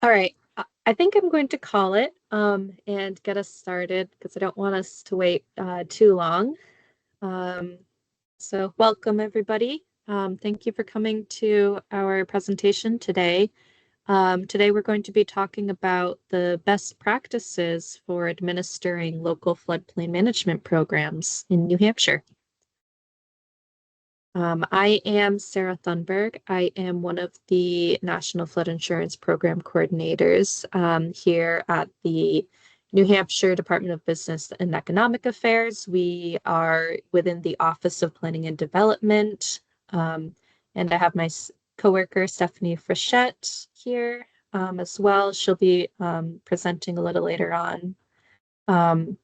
All right, I think I'm going to call it and get us started because I don't want us to wait too long. Um, so welcome everybody. Thank you for coming to our presentation today. Today we're going to be talking about the best practices for administering local floodplain management programs in New Hampshire. I am Sarah Thunberg. I am one of the National Flood Insurance Program coordinators here at the New Hampshire Department of Business and Economic Affairs. We are within the Office of Planning and Development. And I have my coworker, Stephanie Frechette, here as well. She'll be presenting a little later on. Um,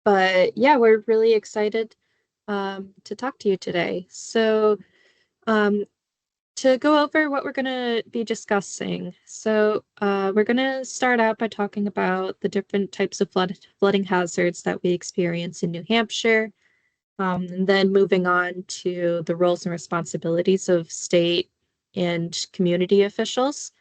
but yeah, we're really excited to talk to you today. So um, to go over what we're going to be discussing. So we're going to start out by talking about the different types of flooding hazards that we experience in New Hampshire, and then moving on to the roles and responsibilities of state and community officials.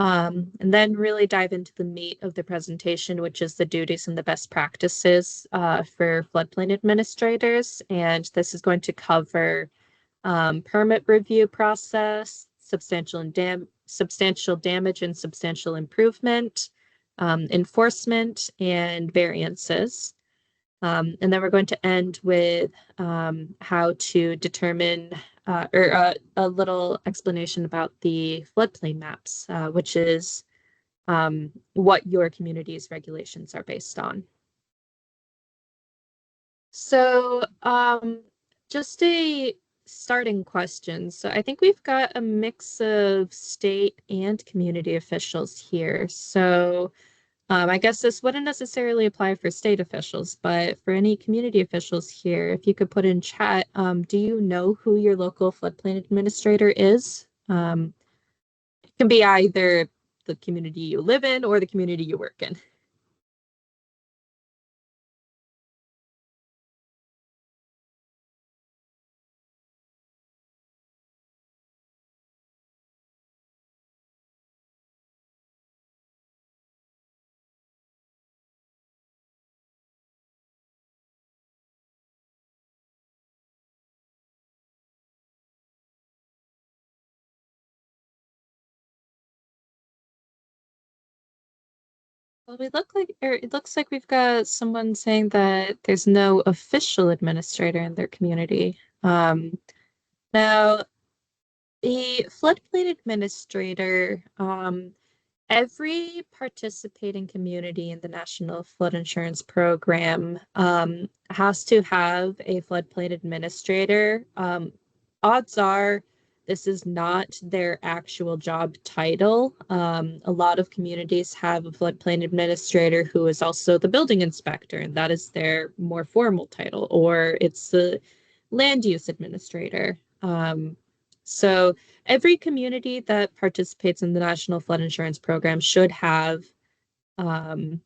And then really dive into the meat of the presentation, which is the duties and the best practices for floodplain administrators. And this is going to cover permit review process, substantial damage and substantial improvement, enforcement, and variances. And then we're going to end with how to determine or a little explanation about the floodplain maps, which is what your community's regulations are based on. So just a starting question. So I think we've got a mix of state and community officials here. So I guess this wouldn't necessarily apply for state officials, but for any community officials here, if you could put in chat, do you know who your local floodplain administrator is? It can be either the community you live in or the community you work in. Well, we look like, or it looks like we've got someone saying that there's no official administrator in their community. Now, the floodplain administrator, every participating community in the National Flood Insurance Program has to have a floodplain administrator. Odds are this is not their actual job title. A lot of communities have a floodplain administrator who is also the building inspector, and that is their more formal title, or it's the land use administrator. So every community that participates in the National Flood Insurance Program should have um,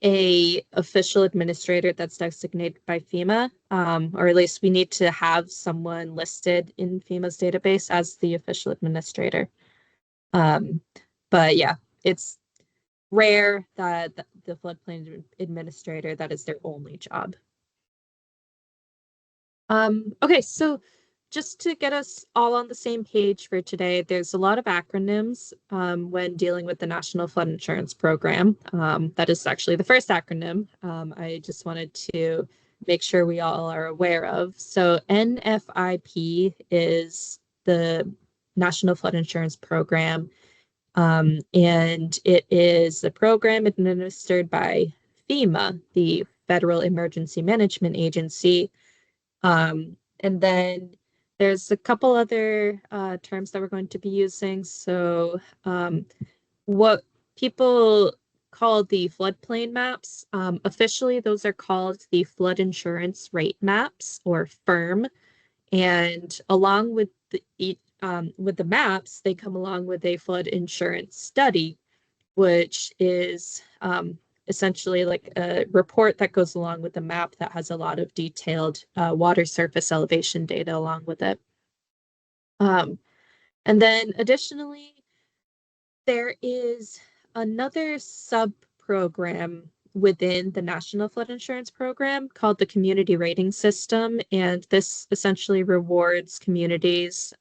a official administrator that's designated by FEMA, or at least we need to have someone listed in FEMA's database as the official administrator. Um, but yeah, it's rare that the floodplain administrator, that is their only job. Okay, so just to get us all on the same page for today, there's a lot of acronyms when dealing with the National Flood Insurance Program. That is actually the first acronym I just wanted to make sure we all are aware of. So NFIP is the National Flood Insurance Program, and it is a program administered by FEMA, the Federal Emergency Management Agency. And then there's a couple other terms that we're going to be using. So what people call the floodplain maps, officially those are called the flood insurance rate maps, or FIRM. And along with the maps, they come along with a flood insurance study, which is essentially like a report that goes along with the map that has a lot of detailed water surface elevation data along with it. And then additionally, There is another sub-program within the National Flood Insurance Program called the Community Rating System, and this essentially rewards communities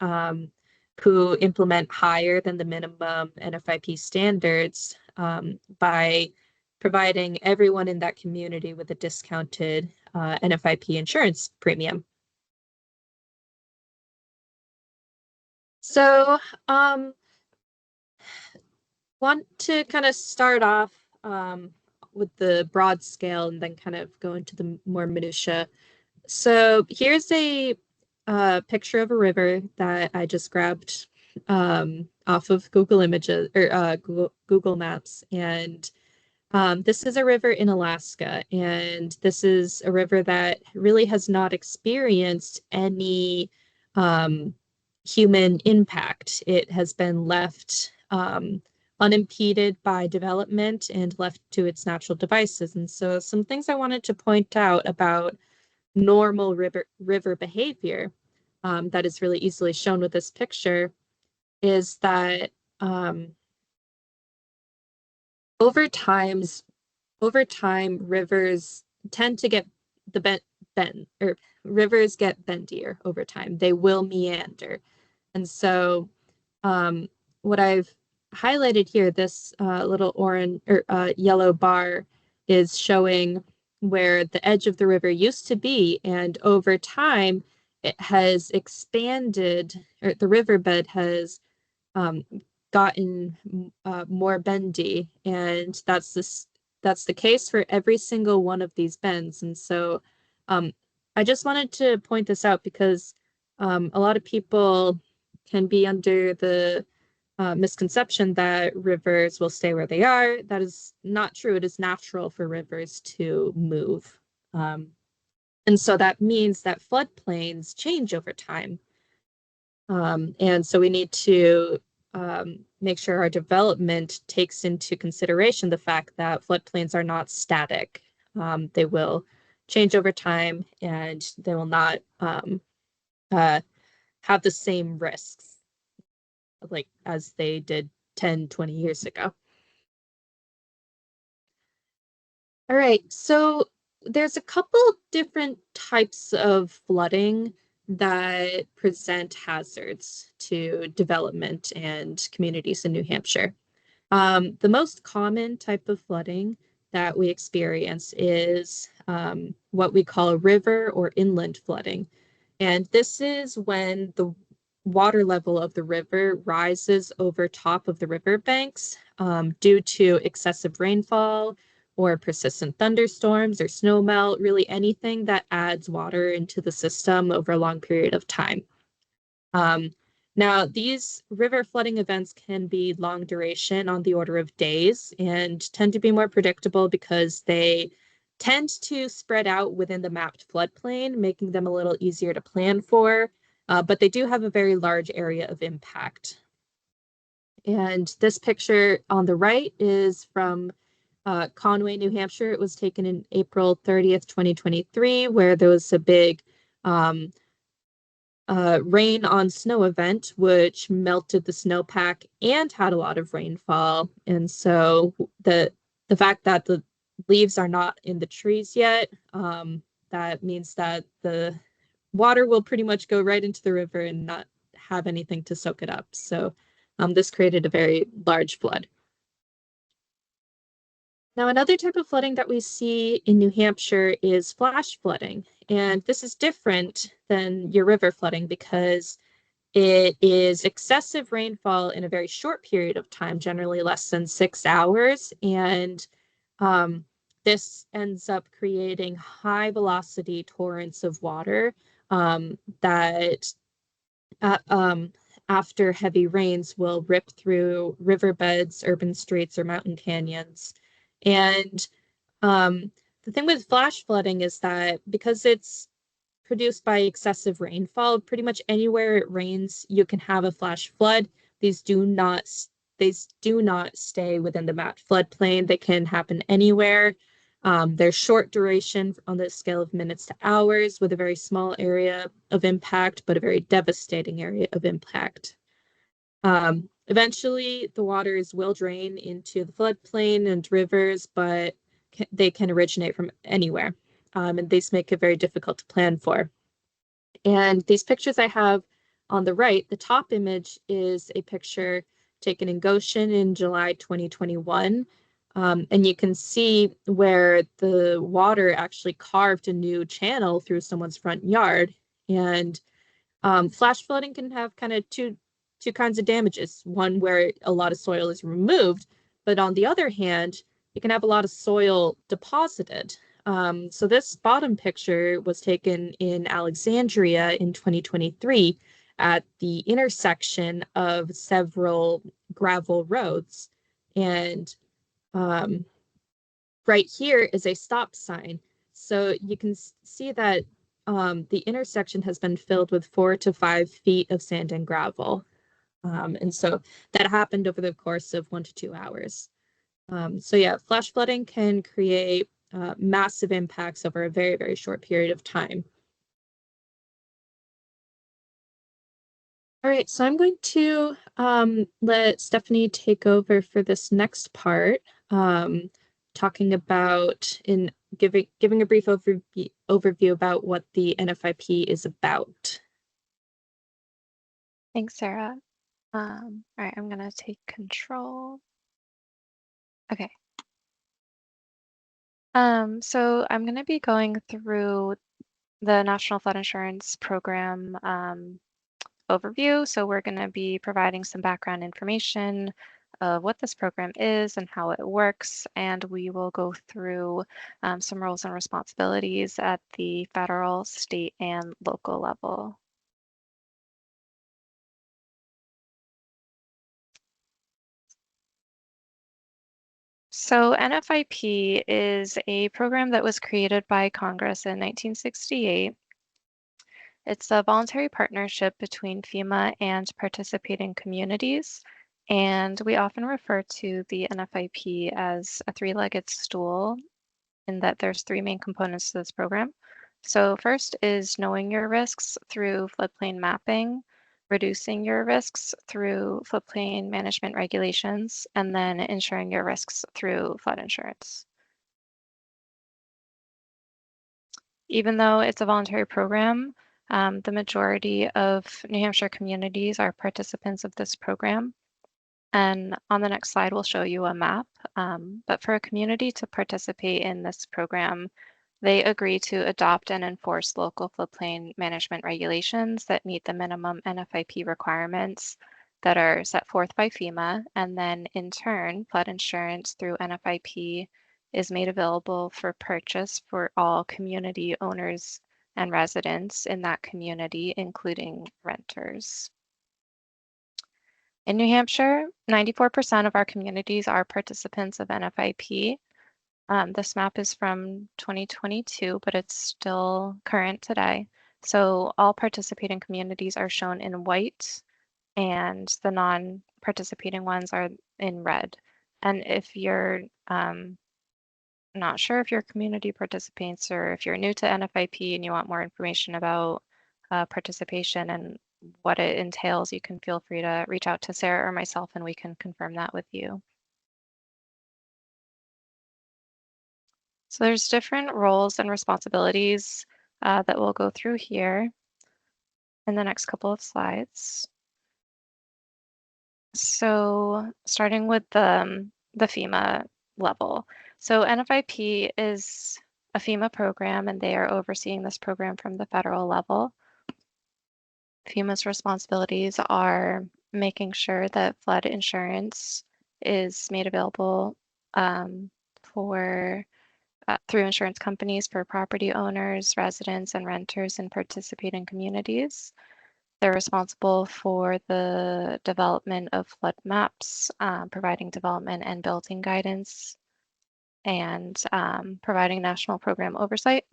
who implement higher than the minimum NFIP standards by providing everyone in that community with a discounted NFIP insurance premium. So, want to kind of start off with the broad scale and then kind of go into the more minutia. So here's a picture of a river that I just grabbed off of Google Images or Google Maps, and this is a river in Alaska, and this is a river that really has not experienced any um, human impact. It has been left unimpeded by development and left to its natural devices. And so, some things I wanted to point out about normal river behavior that is really easily shown with this picture is that um, over times over time, rivers tend to get the bend or rivers get bendier over time. They will meander. And so um, what I've highlighted here, this little orange or yellow bar is showing where the edge of the river used to be. And over time, it has expanded, or the riverbed has um, gotten more bendy, and that's the case for every single one of these bends. And so um, I just wanted to point this out because a lot of people can be under the misconception that rivers will stay where they are. That is not true. It is natural for rivers to move. And so that means that floodplains change over time. And so we need to make sure our development takes into consideration the fact that floodplains are not static. They will change over time and they will not uh, have the same risks like as they did 10, 20 years ago. All right, so there's a couple different types of flooding that present hazards to development and communities in New Hampshire. The most common type of flooding that we experience is what we call river or inland flooding. And this is when the water level of the river rises over top of the riverbanks due to excessive rainfall or persistent thunderstorms or snowmelt, really anything that adds water into the system over a long period of time. Um, Now, these river flooding events can be long duration on the order of days and tend to be more predictable because they tend to spread out within the mapped floodplain, making them a little easier to plan for, but they do have a very large area of impact. And this picture on the right is from Conway, New Hampshire. It was taken in April 30th, 2023, where there was a big um, rain on snow event, which melted the snowpack and had a lot of rainfall. And so the fact that the leaves are not in the trees yet, that means that the water will pretty much go right into the river and not have anything to soak it up. So this created a very large flood. Now, another type of flooding that we see in New Hampshire is flash flooding. And this is different than your river flooding because it is excessive rainfall in a very short period of time, generally less than 6 hours. And um, this ends up creating high velocity torrents of water that uh, um, after heavy rains will rip through riverbeds, urban streets, or mountain canyons. And the thing with flash flooding is that because it's produced by excessive rainfall. Pretty much anywhere it rains, you can have a flash flood. These do not these do not stay within the mapped floodplain. They can happen anywhere. They're short duration on the scale of minutes to hours with a very small area of impact, but a very devastating area of impact. Eventually, the waters will drain into the floodplain and rivers, but they can originate from anywhere. And these make it very difficult to plan for. And these pictures I have on the right, the top image is a picture taken in Goshen in July 2021. And you can see where the water actually carved a new channel through someone's front yard. And flash flooding can have kind of two kinds of damages. One where a lot of soil is removed, but on the other hand, you can have a lot of soil deposited. So this bottom picture was taken in Alexandria in 2023 at the intersection of several gravel roads. And um, right here is a stop sign. So you can see that the intersection has been filled with 4 to 5 feet of sand and gravel. And so that happened over the course of 1 to 2 hours. So yeah, flash flooding can create massive impacts over a very, very short period of time. All right, so I'm going to let Stephanie take over for this next part, talking about in giving a brief overview about what the NFIP is about. Thanks, Sarah. All right, I'm gonna take control. Okay. So I'm gonna be going through the National Flood Insurance Program overview. So we're gonna be providing some background information of what this program is and how it works, and we will go through some roles and responsibilities at the federal, state, and local level. So NFIP is a program that was created by Congress in 1968. It's a voluntary partnership between FEMA and participating communities. And we often refer to the NFIP as a three-legged stool in that there's three main components to this program. So first is knowing your risks through floodplain mapping, reducing your risks through floodplain management regulations, and then insuring your risks through flood insurance. Even though it's a voluntary program, the majority of New Hampshire communities are participants of this program. And on the next slide, we'll show you a map. But for a community to participate in this program, they agree to adopt and enforce local floodplain management regulations that meet the minimum NFIP requirements that are set forth by FEMA. And then in turn, flood insurance through NFIP is made available for purchase for all community owners and residents in that community, including renters. In New Hampshire, 94% of our communities are participants of NFIP. This map is from 2022, but it's still current today. So all participating communities are shown in white and the non-participating ones are in red. And if you're not sure if your community participates or if you're new to NFIP and you want more information about participation and what it entails, you can feel free to reach out to Sarah or myself and we can confirm that with you. So there's different roles and responsibilities that we'll go through here in the next couple of slides. So starting with the FEMA level. So NFIP is a FEMA program and they are overseeing this program from the federal level. FEMA's responsibilities are making sure that flood insurance is made available for through insurance companies for property owners, residents, and renters in participating communities. They're responsible for the development of flood maps, providing development and building guidance, and providing national program oversight,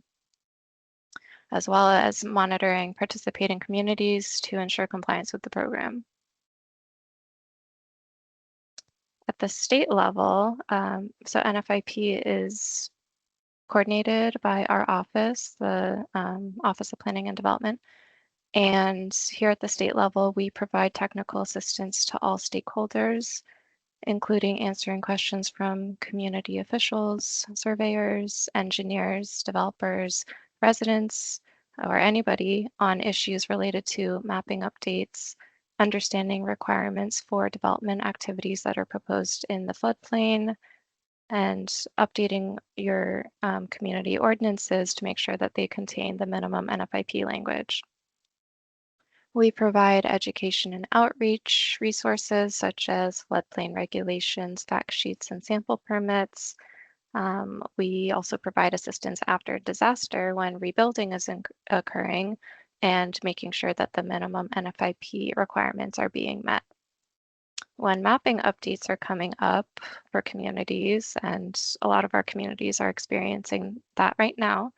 as well as monitoring participating communities to ensure compliance with the program. At the state level, so NFIP is coordinated by our office, the Office of Planning and Development, And here at the state level, we provide technical assistance to all stakeholders, including answering questions from community officials, surveyors, engineers, developers, residents, or anybody on issues related to mapping updates, understanding requirements for development activities that are proposed in the floodplain, and updating your community ordinances to make sure that they contain the minimum NFIP language. We provide education and outreach resources such as floodplain regulations, fact sheets, and sample permits. We also provide assistance after disaster when rebuilding is occurring and making sure that the minimum NFIP requirements are being met. When mapping updates are coming up for communities, and a lot of our communities are experiencing that right now,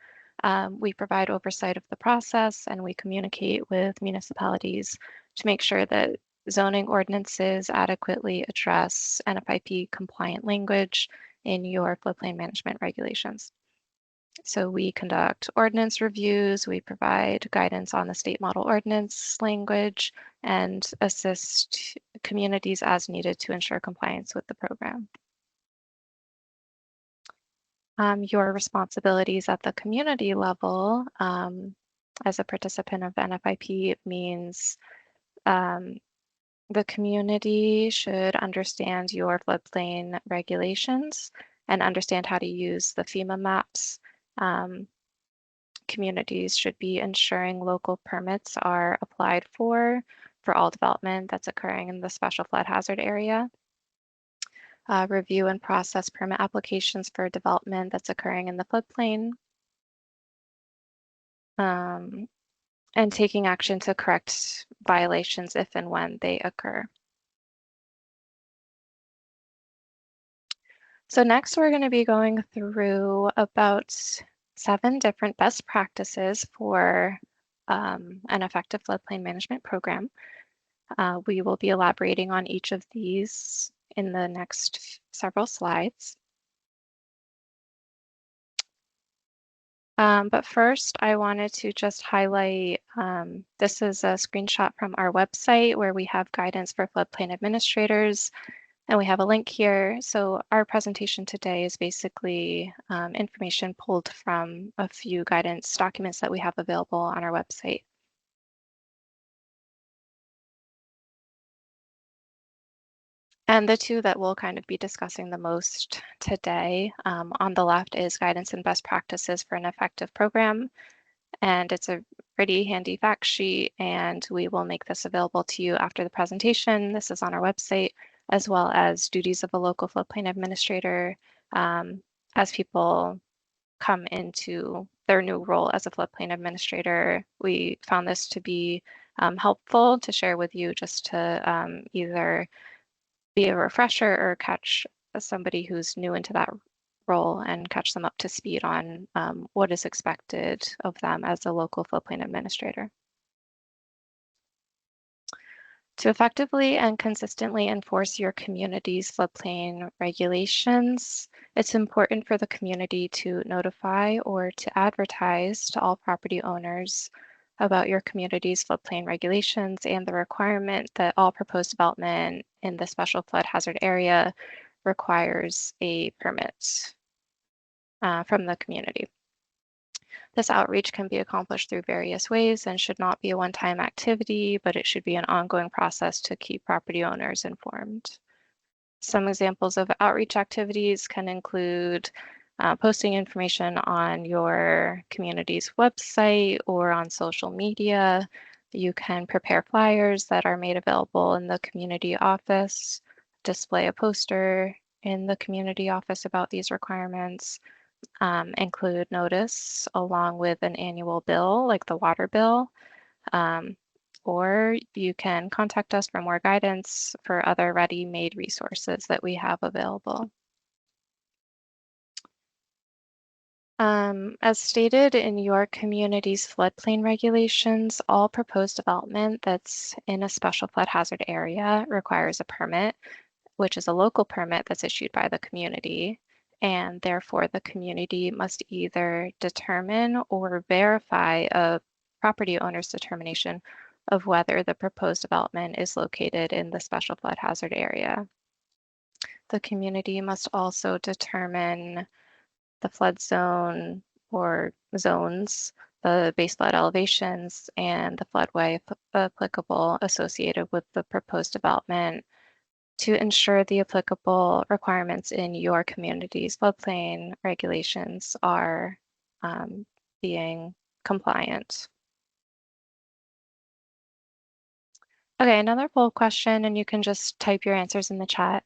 we provide oversight of the process and we communicate with municipalities to make sure that zoning ordinances adequately address NFIP compliant language in your floodplain management regulations. So we conduct ordinance reviews, we provide guidance on the state model ordinance language, and assist communities as needed to ensure compliance with the program. Your responsibilities at the community level as a participant of NFIP means the community should understand your floodplain regulations and understand how to use the FEMA maps. Communities should be ensuring local permits are applied for all development that's occurring in the special flood hazard area. Review and process permit applications for development that's occurring in the floodplain. And taking action to correct violations if and when they occur. So next we're going to be going through about 7 different best practices for an effective floodplain management program. We will be elaborating on each of these in the next several slides. But first, I wanted to just highlight, this is a screenshot from our website where we have guidance for floodplain administrators, and we have a link here. So our presentation today is basically information pulled from a few guidance documents that we have available on our website. And the two that we'll kind of be discussing the most today, on the left is guidance and best practices for an effective program. And it's a pretty handy fact sheet, and we will make this available to you after the presentation. This is on our website, as well as duties of a local floodplain administrator as people come into their new role as a floodplain administrator. We found this to be helpful to share with you just to either be a refresher or catch somebody who's new into that role and catch them up to speed on what is expected of them as a local floodplain administrator. To effectively and consistently enforce your community's floodplain regulations, it's important for the community to notify or to advertise to all property owners about your community's floodplain regulations and the requirement that all proposed development in the special flood hazard area requires a permit from the community. This outreach can be accomplished through various ways and should not be a one-time activity, but it should be an ongoing process to keep property owners informed. Some examples of outreach activities can include posting information on your community's website or on social media. You can prepare flyers that are made available in the community office, display a poster in the community office about these requirements, include notice along with an annual bill like the water bill, or you can contact us for more guidance for other ready-made resources that we have available. As stated in your community's floodplain regulations, all proposed development that's in a special flood hazard area requires a permit, which is a local permit that's issued by the community. And therefore, the community must either determine or verify a property owner's determination of whether the proposed development is located in the special flood hazard area. The community must also determine the flood zone or zones, the base flood elevations, and the floodway applicable associated with the proposed development to ensure the applicable requirements in your community's floodplain regulations are being compliant. Okay, another poll question, and you can just type your answers in the chat.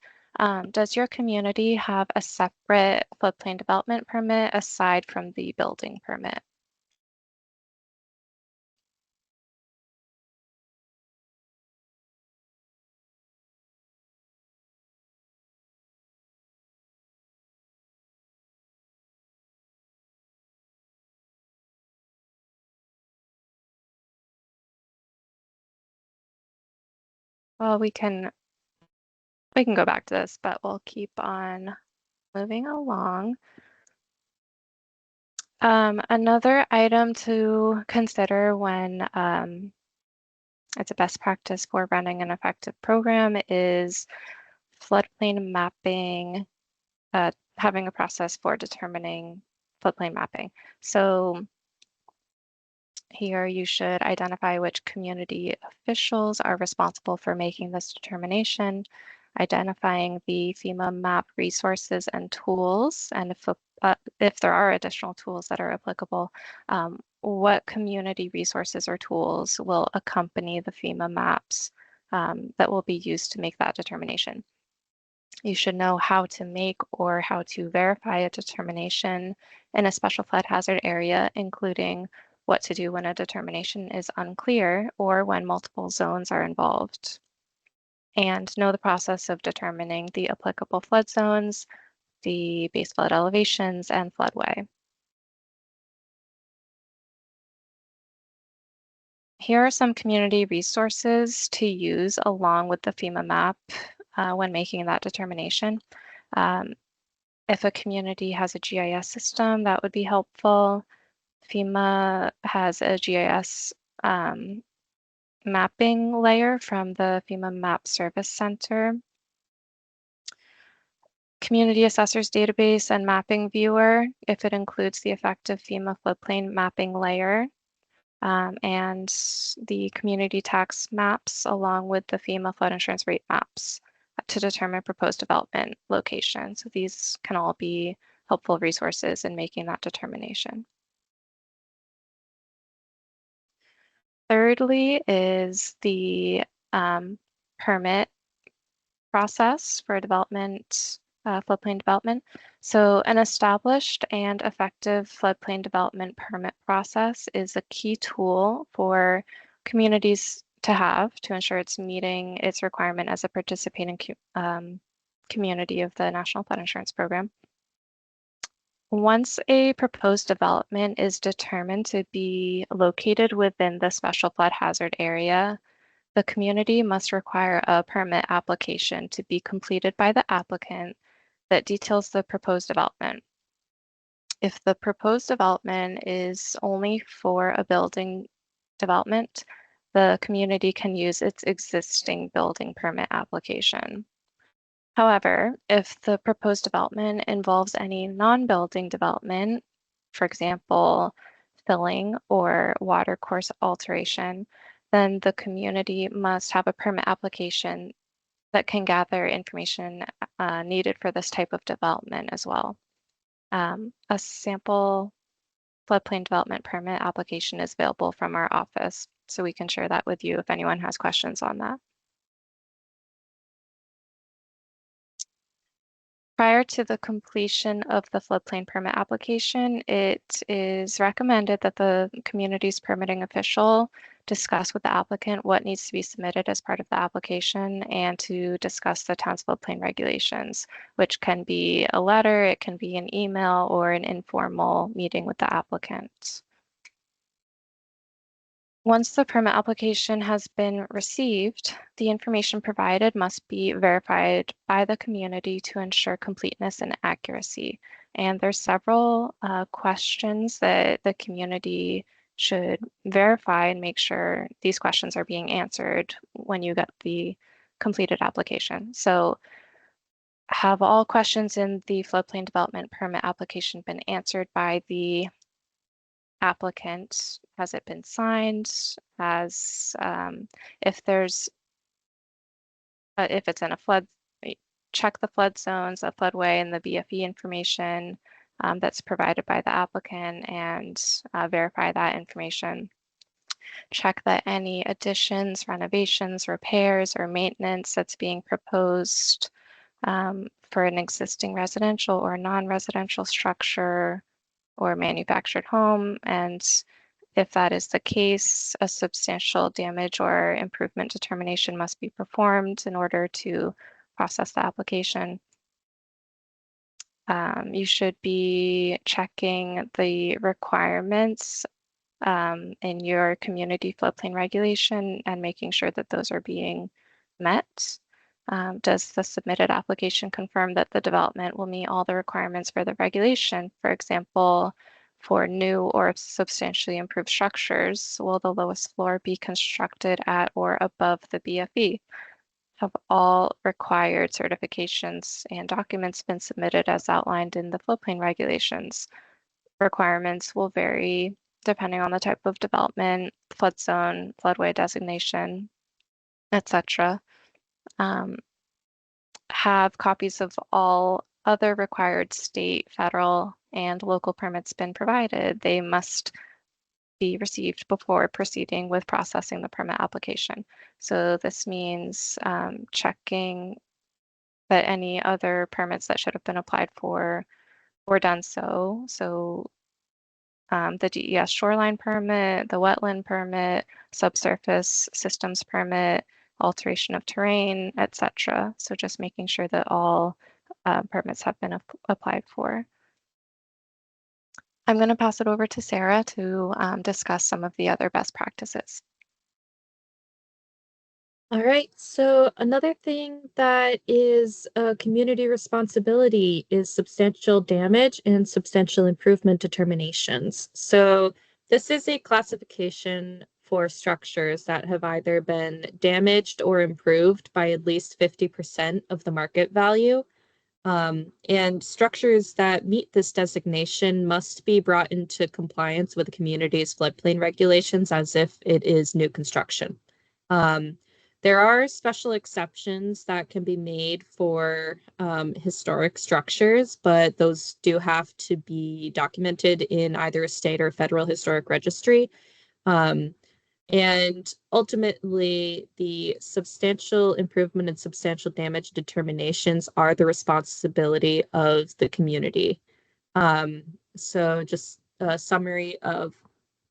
Does your community have a separate floodplain development permit aside from the building permit? Well, we can go back to this, but we'll keep on moving along. Another item to consider when it's a best practice for running an effective program is floodplain mapping, having a process for determining floodplain mapping. So here you should identify which community officials are responsible for making this determination, identifying the FEMA map resources and tools, and if there are additional tools that are applicable, what community resources or tools will accompany the FEMA maps that will be used to make that determination. You should know how to make or how to verify a determination in a special flood hazard area, including what to do when a determination is unclear or when multiple zones are involved. And know the process of determining the applicable flood zones, the base flood elevations, and floodway. Here are some community resources to use along with the FEMA map when making that determination. If a community has a GIS system, that would be helpful. FEMA has a GIS mapping layer from the FEMA Map Service Center. Community Assessors Database and Mapping Viewer, if it includes the effective FEMA floodplain mapping layer, and the community tax maps along with the FEMA flood insurance rate maps to determine proposed development location. So these can all be helpful resources in making that determination. Thirdly is the permit process for development, floodplain development. So an established and effective floodplain development permit process is a key tool for communities to have to ensure it's meeting its requirement as a participating community of the National Flood Insurance Program. Once a proposed development is determined to be located within the special flood hazard area, the community must require a permit application to be completed by the applicant that details the proposed development. If the proposed development is only for a building development, the community can use its existing building permit application. However, if the proposed development involves any non-building development, for example, filling or water course alteration, then the community must have a permit application that can gather information needed for this type of development as well. A sample floodplain development permit application is available from our office, so we can share that with you if anyone has questions on that. Prior to the completion of the floodplain permit application, it is recommended that the community's permitting official discuss with the applicant what needs to be submitted as part of the application and to discuss the town's floodplain regulations, which can be a letter, it can be an email, or an informal meeting with the applicant. Once the permit application has been received, the information provided must be verified by the community to ensure completeness and accuracy. And there's several questions that the community should verify and make sure these questions are being answered when you get the completed application. So have all questions in the floodplain development permit application been answered by the applicant? Has it been signed? Has, if there's, if it's in a flood, check the flood zones, the floodway, and the BFE information that's provided by the applicant and verify that information. Check that any additions, renovations, repairs, or maintenance that's being proposed for an existing residential or non-residential structure or manufactured home. And if that is the case, a substantial damage or improvement determination must be performed in order to process the application. You should be checking the requirements in your community floodplain regulation and making sure that those are being met. Does the submitted application confirm that the development will meet all the requirements for the regulation? For example, for new or substantially improved structures, will the lowest floor be constructed at or above the BFE? Have all required certifications and documents been submitted as outlined in the floodplain regulations? Requirements will vary depending on the type of development, flood zone, floodway designation, etc. Have copies of all other required state, federal, and local permits been provided? They must be received before proceeding with processing the permit application. So this means checking that any other permits that should have been applied for were done so. So the DES shoreline permit, the wetland permit, subsurface systems permit, alteration of terrain, etc. So just making sure that all permits have been applied for. I'm going to pass it over to Sarah to discuss some of the other best practices. All right, so another thing that is a community responsibility is substantial damage and substantial improvement determinations. So this is a classification for structures that have either been damaged or improved by at least 50% of the market value. And structures that meet this designation must be brought into compliance with the community's floodplain regulations as if it is new construction. There are special exceptions that can be made for historic structures, but those do have to be documented in either a state or federal historic registry. And ultimately, the substantial improvement and substantial damage determinations are the responsibility of the community. So just a summary of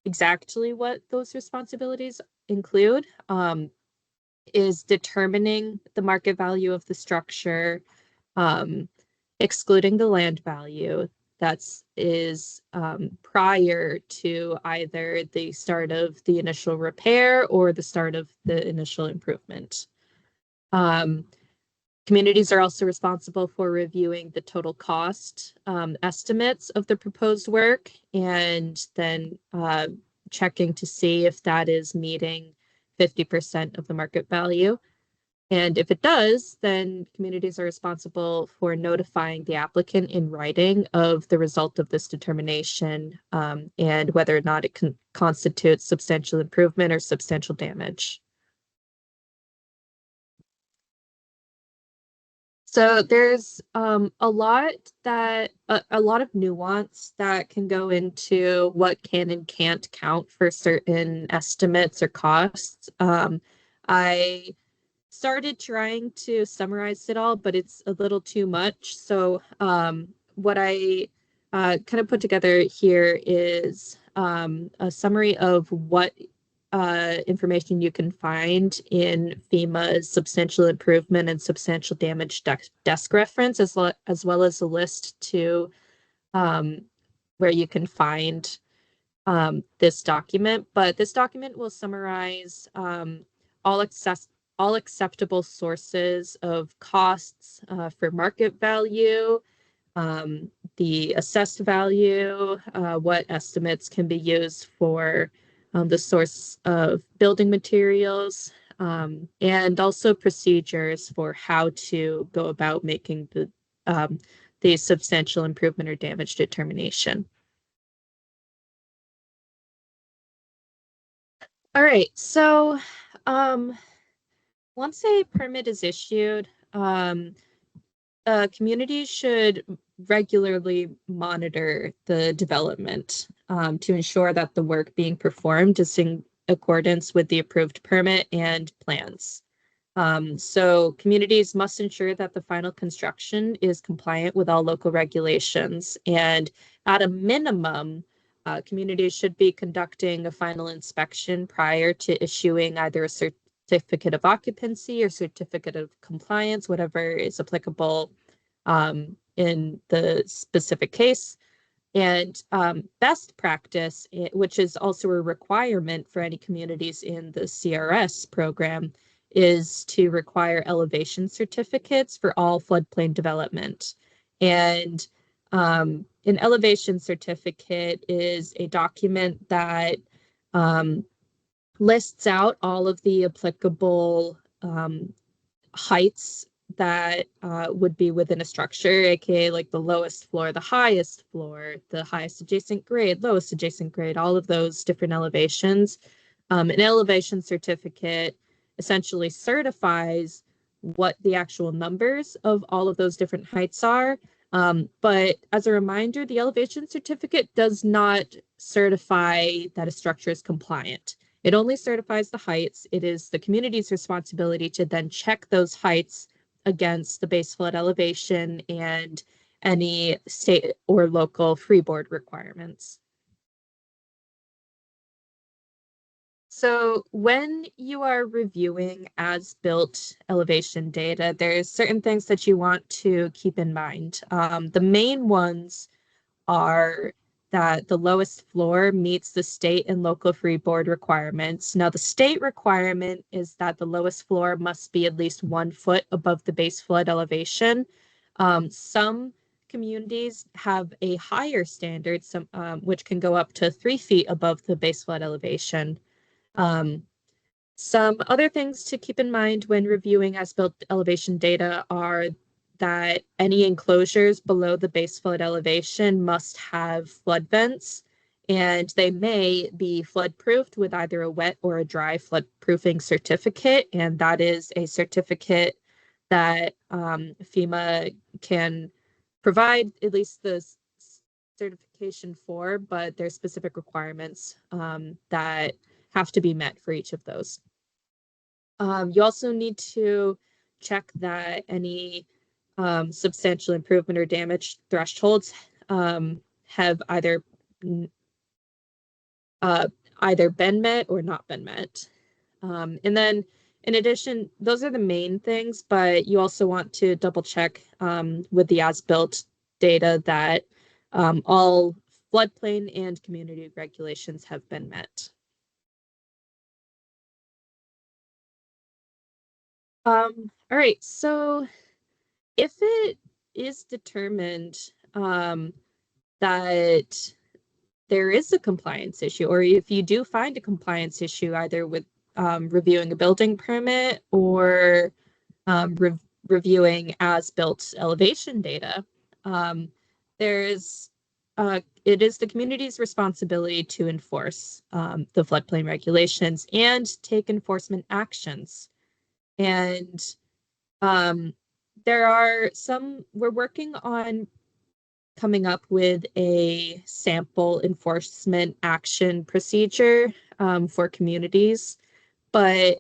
exactly what those responsibilities include. Is determining the market value of the structure, excluding the land value is prior to either the start of the initial repair or the start of the initial improvement. Communities are also responsible for reviewing the total cost estimates of the proposed work and then checking to see if that is meeting 50% of the market value. And if it does, then communities are responsible for notifying the applicant in writing of the result of this determination and whether or not it constitutes substantial improvement or substantial damage. So there's a lot of nuance that can go into what can and can't count for certain estimates or costs. I started trying to summarize it all, but it's a little too much. So what I kind of put together here is a summary of what information you can find in FEMA's substantial improvement and substantial damage desk reference, as well as a list to where you can find this document. But this document will summarize all acceptable sources of costs for market value, the assessed value, what estimates can be used for the source of building materials, and also procedures for how to go about making the substantial improvement or damage determination. All right, so once a permit is issued, communities should regularly monitor the development to ensure that the work being performed is in accordance with the approved permit and plans. So communities must ensure that the final construction is compliant with all local regulations. And at a minimum, communities should be conducting a final inspection prior to issuing either a certificate of occupancy or certificate of compliance, whatever is applicable in the specific case. And best practice, which is also a requirement for any communities in the CRS program, is to require elevation certificates for all floodplain development. And an elevation certificate is a document that lists out all of the applicable heights that would be within a structure, aka like the lowest floor, the highest adjacent grade, lowest adjacent grade, all of those different elevations. An elevation certificate essentially certifies what the actual numbers of all of those different heights are. But as a reminder, the elevation certificate does not certify that a structure is compliant. It only certifies the heights. It is the community's responsibility to then check those heights against the base flood elevation and any state or local freeboard requirements. So when you are reviewing as-built elevation data, there's certain things that you want to keep in mind. The main ones are that the lowest floor meets the state and local freeboard requirements. Now, the state requirement is that the lowest floor must be at least 1 foot above the base flood elevation. Some communities have a higher standard, which can go up to 3 feet above the base flood elevation. Some other things to keep in mind when reviewing as-built elevation data are that any enclosures below the base flood elevation must have flood vents, and they may be flood-proofed with either a wet or a dry flood-proofing certificate, and that is a certificate that FEMA can provide at least the certification for, but there's specific requirements that have to be met for each of those. You also need to check that any substantial improvement or damage thresholds have either been met or not been met. And then in addition, those are the main things, but you also want to double check with the as-built data that all floodplain and community regulations have been met. All right, so if it is determined that there is a compliance issue, or if you do find a compliance issue either with reviewing a building permit or reviewing as-built elevation data, it is the community's responsibility to enforce the floodplain regulations and take enforcement actions. And we're working on coming up with a sample enforcement action procedure for communities. But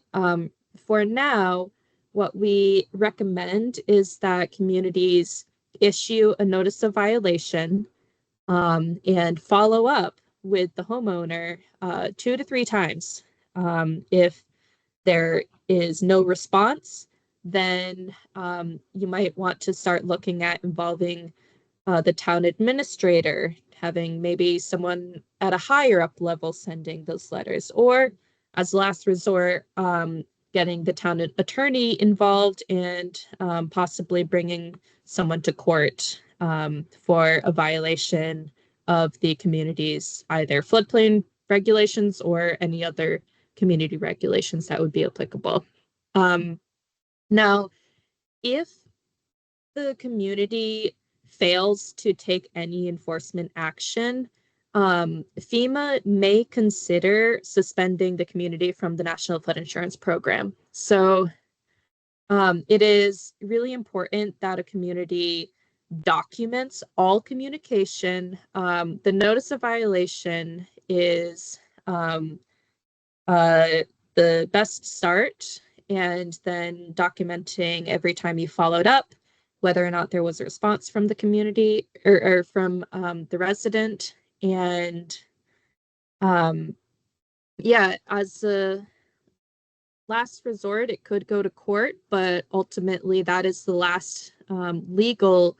for now, what we recommend is that communities issue a notice of violation and follow up with the homeowner 2 to 3 times. If there is no response, then you might want to start looking at involving the town administrator, having maybe someone at a higher up level sending those letters, or as last resort, getting the town attorney involved and possibly bringing someone to court for a violation of the community's either floodplain regulations or any other community regulations that would be applicable. Now, if the community fails to take any enforcement action, FEMA may consider suspending the community from the National Flood Insurance Program. So it is really important that a community documents all communication. The notice of violation is um, uh, the best start, and then documenting every time you followed up, whether or not there was a response from the community or from the resident. And yeah, as a last resort, it could go to court, but ultimately that is the last legal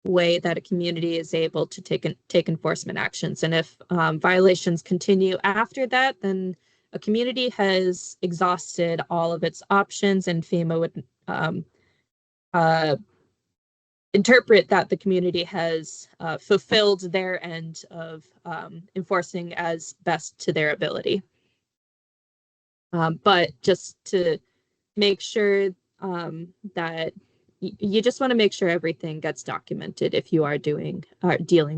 way that a community is able to take enforcement actions. And if violations continue after that, then a community has exhausted all of its options, and FEMA would uh, interpret that the community has fulfilled their end of enforcing as best to their ability. But just to make sure that you just want to make sure everything gets documented if you are dealing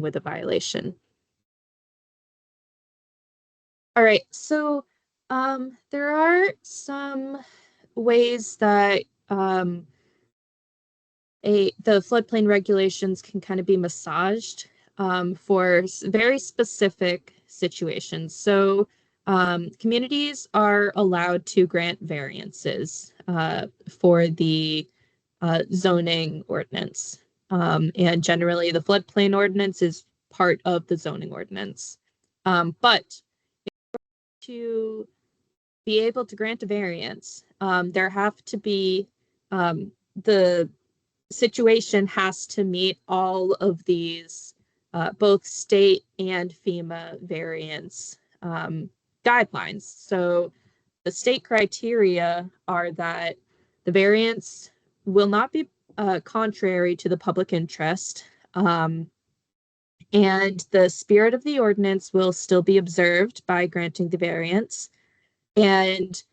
with a violation. All right, so there are some ways that the floodplain regulations can kind of be massaged for very specific situations. So communities are allowed to grant variances for the zoning ordinance. And generally, the floodplain ordinance is part of the zoning ordinance. But to be able to grant a variance, there have to be the situation has to meet all of these, both state and FEMA variance guidelines. So the state criteria are that the variance will not be contrary to the public interest, and the spirit of the ordinance will still be observed by granting the variance. And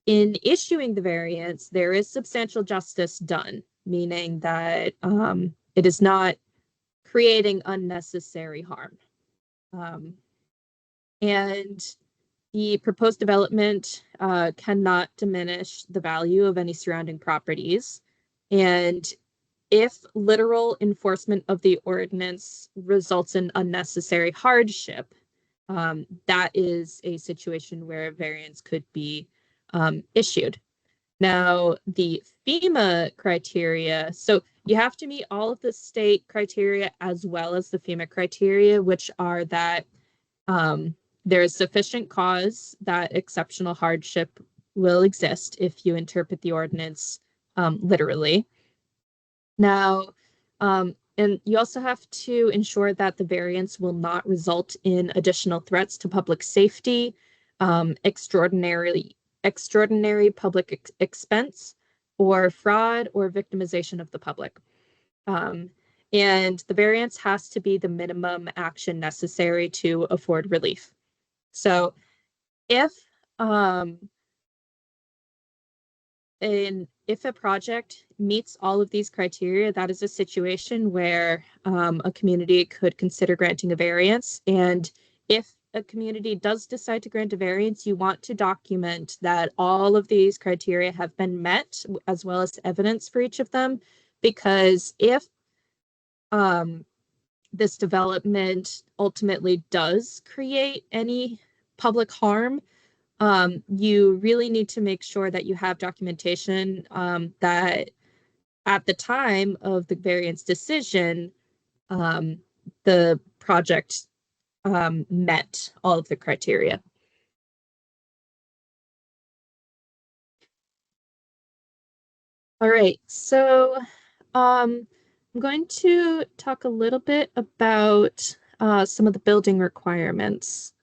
in issuing the variance, there is substantial justice done, meaning that it is not creating unnecessary harm. And the proposed development cannot diminish the value of any surrounding properties. And if literal enforcement of the ordinance results in unnecessary hardship, that is a situation where a variance could be issued. Now, the FEMA criteria, so you have to meet all of the state criteria as well as the FEMA criteria, which are that there is sufficient cause that exceptional hardship will exist if you interpret the ordinance literally. Now, and you also have to ensure that the variance will not result in additional threats to public safety, extraordinary public expense, or fraud or victimization of the public. And the variance has to be the minimum action necessary to afford relief. So if if a project meets all of these criteria, that is a situation where a community could consider granting a variance. And if a community does decide to grant a variance, you want to document that all of these criteria have been met, as well as evidence for each of them. Because if this development ultimately does create any public harm, you really need to make sure that you have documentation that at the time of the variance decision, the project met all of the criteria. All right, so I'm going to talk a little bit about some of the building requirements.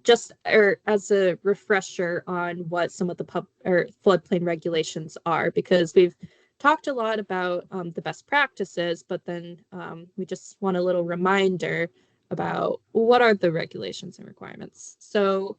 Just as a refresher on what some of the floodplain regulations are, because we've talked a lot about the best practices, but then we just want a little reminder about what are the regulations and requirements. So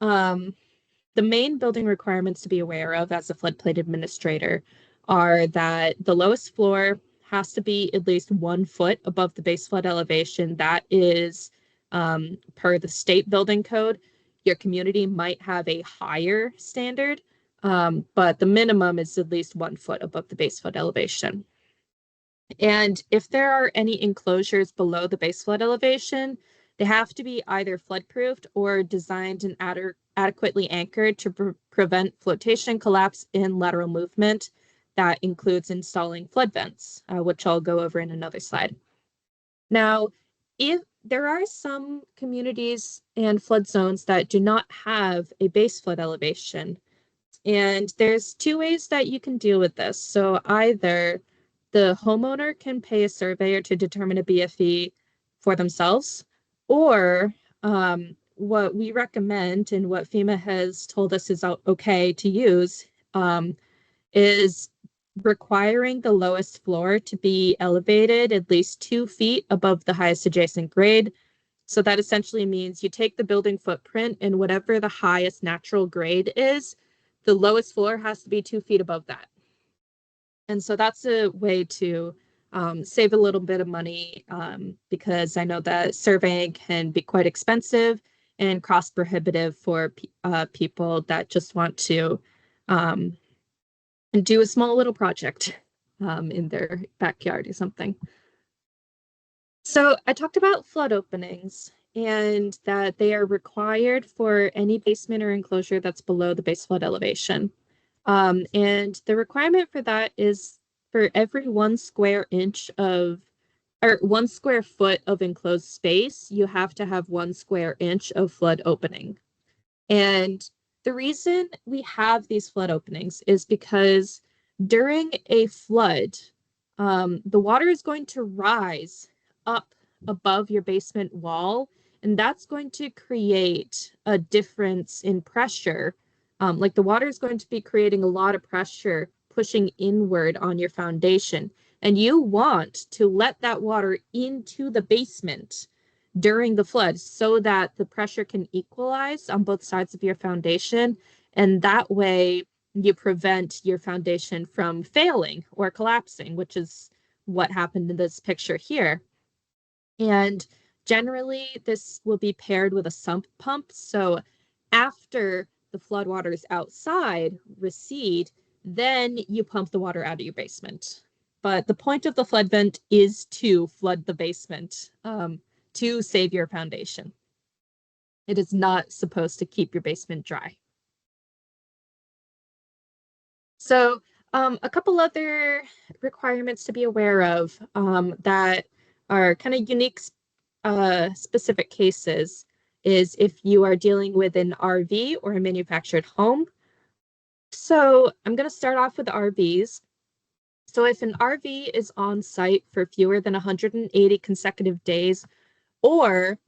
the main building requirements to be aware of as a floodplain administrator are that the lowest floor has to be at least 1 foot above the base flood elevation. That is per the state building code. Your community might have a higher standard, but the minimum is at least 1 foot above the base flood elevation. And if there are any enclosures below the base flood elevation, they have to be either flood-proofed or designed and adequately anchored to prevent flotation, collapse, and lateral movement. That includes installing flood vents, which I'll go over in another slide. Now, if there are some communities and flood zones that do not have a base flood elevation, and there's two ways that you can deal with this. So either the homeowner can pay a surveyor to determine a BFE for themselves, or what we recommend and what FEMA has told us is okay to use is requiring the lowest floor to be elevated at least 2 feet above the highest adjacent grade. So that essentially means you take the building footprint and whatever the highest natural grade is, the lowest floor has to be 2 feet above that. And so that's a way to save a little bit of money because I know that surveying can be quite expensive and cost prohibitive for people that just want to do a small little project in their backyard or something. So I talked about flood openings and that they are required for any basement or enclosure that's below the base flood elevation. And the requirement for that is for every 1 square inch of, or 1 square foot of enclosed space, you have to have 1 square inch of flood opening. And the reason we have these flood openings is because during a flood, the water is going to rise up above your basement wall, and that's going to create a difference in pressure. Like the water is going to be creating a lot of pressure pushing inward on your foundation, and you want to let that water into the basement during the flood so that the pressure can equalize on both sides of your foundation. And that way you prevent your foundation from failing or collapsing, which is what happened in this picture here. And generally, this will be paired with a sump pump. So after the floodwaters outside recede, then you pump the water out of your basement. But the point of the flood vent is to flood the basement to save your foundation. It is not supposed to keep your basement dry. So a couple other requirements to be aware of that are kind of unique specific cases is if you are dealing with an RV or a manufactured home. So I'm going to start off with RVs. So if an RV is on site for fewer than 180 consecutive days, or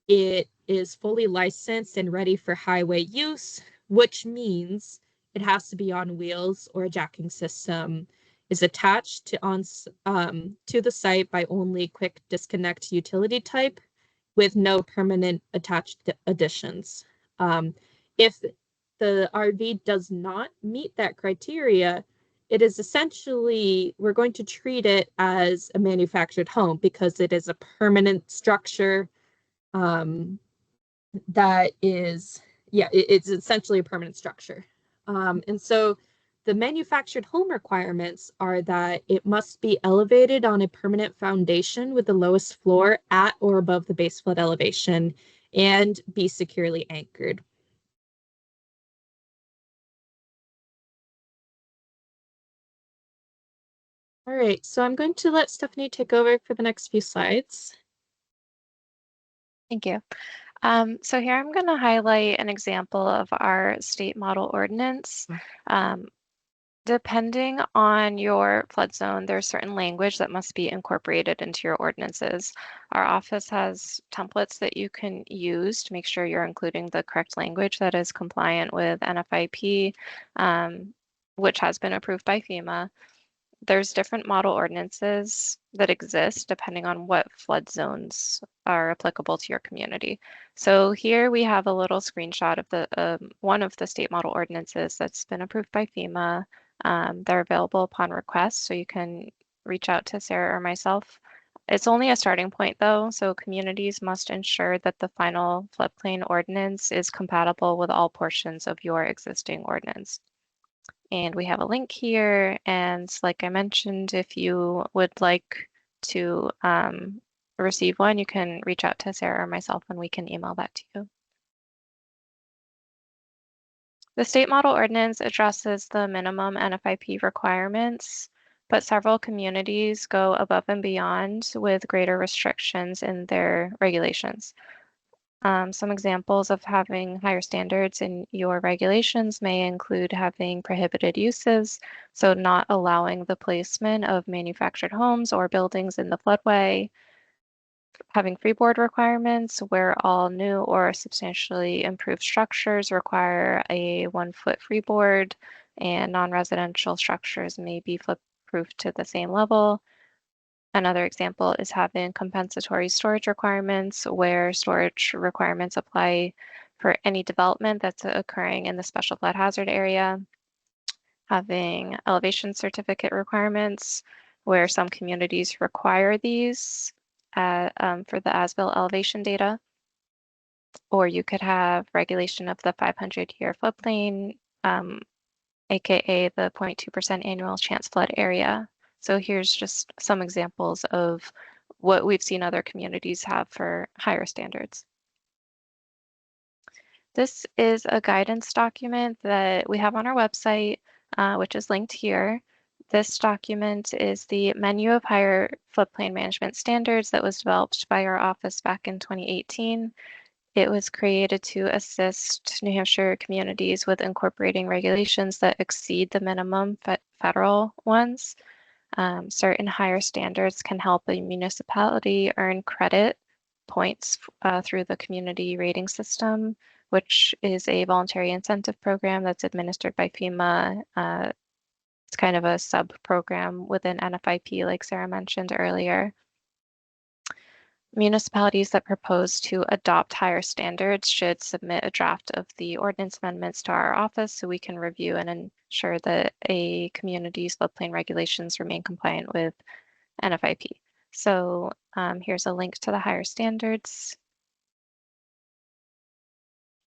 it is fully licensed and ready for highway use, which means it has to be on wheels or a jacking system is attached to the site by only quick disconnect utility type with no permanent attached additions. If the RV does not meet that criteria, it is essentially, we're going to treat it as a manufactured home because it is a permanent structure that is, yeah, it's essentially a permanent structure. And so the manufactured home requirements are that it must be elevated on a permanent foundation with the lowest floor at or above the base flood elevation and be securely anchored. All right, so I'm going to let Stephanie take over for the next few slides. Thank you. So here I'm going to highlight an example of our state model ordinance. Depending on your flood zone, there's certain language that must be incorporated into your ordinances. Our office has templates that you can use to make sure you're including the correct language that is compliant with NFIP, which has been approved by FEMA. there's different model ordinances that exist depending on what flood zones are applicable to your community. So here we have a little screenshot of the one of the state model ordinances that's been approved by FEMA. They're available upon request, so you can reach out to Sarah or myself. It's only a starting point though, so communities must ensure that the final floodplain ordinance is compatible with all portions of your existing ordinance. And we have a link here. And like I mentioned, if you would like to receive one, you can reach out to Sarah or myself and we can email that to you. The state model ordinance addresses the minimum NFIP requirements, but several communities go above and beyond with greater restrictions in their regulations. Some examples of having higher standards in your regulations may include having prohibited uses, so not allowing the placement of manufactured homes or buildings in the floodway, having freeboard requirements where all new or substantially improved structures require a 1-foot freeboard and non-residential structures may be flood-proof to the same level. Another example is having compensatory storage requirements where storage requirements apply for any development that's occurring in the special flood hazard area. Having elevation certificate requirements where some communities require these for the as-built elevation data. Or you could have regulation of the 500-year floodplain, aka the 0.2% annual chance flood area. So here's just some examples of what we've seen other communities have for higher standards. This is a guidance document that we have on our website, which is linked here. This document is the menu of higher floodplain management standards that was developed by our office back in 2018. It was created to assist New Hampshire communities with incorporating regulations that exceed the minimum federal ones. Certain higher standards can help a municipality earn credit points through the community rating system, which is a voluntary incentive program that's administered by FEMA. It's kind of a sub-program within NFIP, like Sarah mentioned earlier. Municipalities that propose to adopt higher standards should submit a draft of the ordinance amendments to our office so we can review and ensure that a community's floodplain regulations remain compliant with NFIP. So here's a link to the higher standards.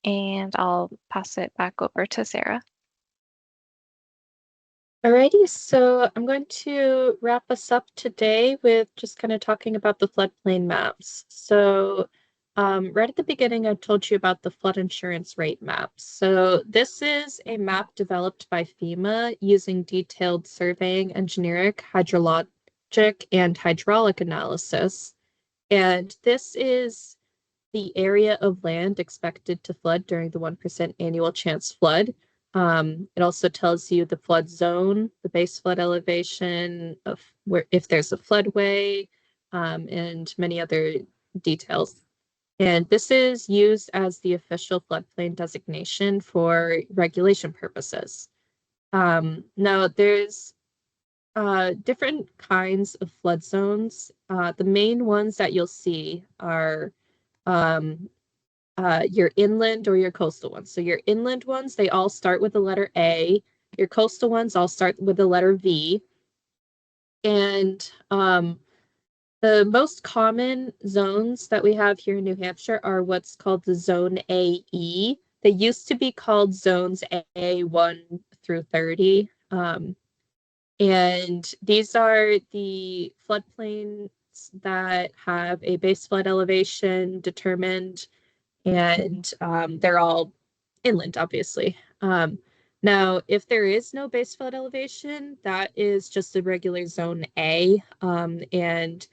And I'll pass it back over to Sarah. Alrighty, so I'm going to wrap us up today with just kind of talking about the floodplain maps. So right at the beginning, I told you about the flood insurance rate maps. So this is a map developed by FEMA using detailed surveying, engineering, hydrologic, and hydraulic analysis. And this is the area of land expected to flood during the 1% annual chance flood. It also tells you the flood zone, the base flood elevation, of where if there's a floodway, and many other details. And this is used as the official floodplain designation for regulation purposes. Now, there's different kinds of flood zones. The main ones that you'll see are um, your inland or your coastal ones. So your inland ones, they all start with the letter A. Your coastal ones all start with the letter V. And the most common zones that we have here in New Hampshire are what's called the Zone AE. They used to be called Zones A1 through 30. And these are the floodplains that have a base flood elevation determined, and they're all inland, obviously. Now, if there is no base flood elevation, that is just a regular zone A. And